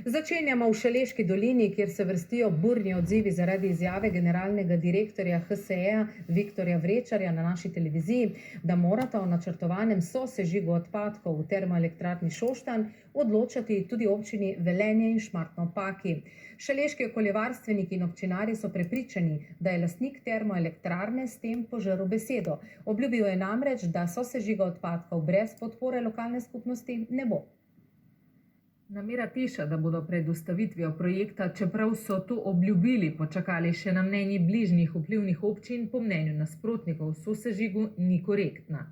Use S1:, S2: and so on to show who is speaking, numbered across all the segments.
S1: Začenjamo v Šaleški dolini, kjer se vrstijo burni odzivi zaradi izjave generalnega direktorja HSE Viktorja Vrečarja na naši televiziji, da morata o načrtovanem sosežigu odpadkov v termoelektrarni Šoštanj odločati tudi občini Velenje in Šmartno ob Paki. Šaleški okoljevarstveniki in občinari so prepričani, da je lastnik termoelektrarne s tem požrl besedo. Obljubil je namreč, da sosežiga odpadkov brez podpore lokalne skupnosti ne bo. Namera piše, da bodo pred ustavitvijo projekta, čeprav so to obljubili, počakali še na mnenje bližnjih vplivnih občin, po mnenju nasprotnikov sosežigu ni korektna.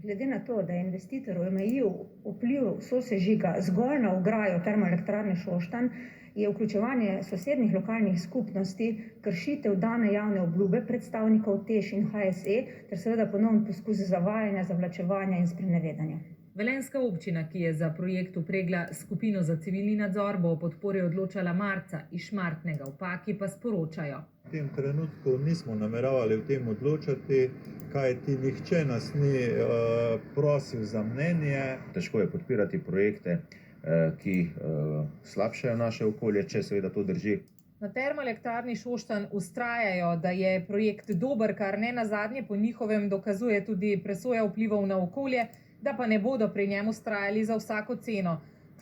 S2: Glede na to, da je investitor omejil vpliv sosežiga zgolj na ograjo termoelektrarne Šoštanj, je vključevanje sosednjih lokalnih skupnosti kršitev dane javne obljube predstavnikov TEŠ in HSE ter seveda ponovno poskus zavajanja, zavlačevanja in sprenevedanja.
S1: Velenjska občina, ki je za projekt vpregla skupino za civilni nadzor, bo o podpori odločala marca, iz Šmartnega ob Paki pa sporočajo.
S3: V tem trenutku nismo nameravali o tem odločati, kajti nihče nas ni prosil za mnenje.
S4: Težko je podpirati projekte, ki slabšajo naše okolje, če seveda to drži.
S1: Na termoelektrarni Šoštanj vztrajajo, da je projekt dober, kar ne nazadnje po njihovem dokazuje tudi presoja vplivov na okolje, da pa ne bodo pri njem vztrajali za vsako ceno.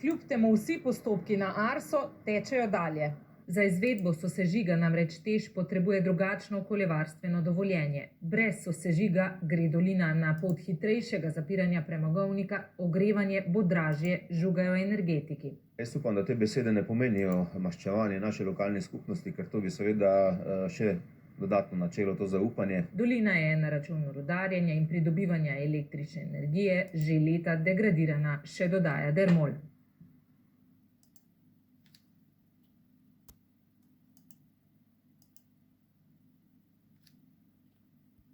S1: Kljub temu vsi postopki na ARSO tečejo dalje. Za izvedbo sosežiga namreč TEŠ potrebuje drugačno okoljevarstveno dovoljenje. Brez sosežiga gre dolina na pot hitrejšega zapiranja premogovnika, ogrevanje bo dražje, žugajo energetiki.
S4: Jaz upam, da te besede ne pomenijo maščevanje naše lokalne skupnosti, ker to bi seveda še dodatno načelo to zaupanje.
S1: Dolina je na račun rudarjenja in pridobivanja električne energije že leta degradirana, še dodaja Dermol.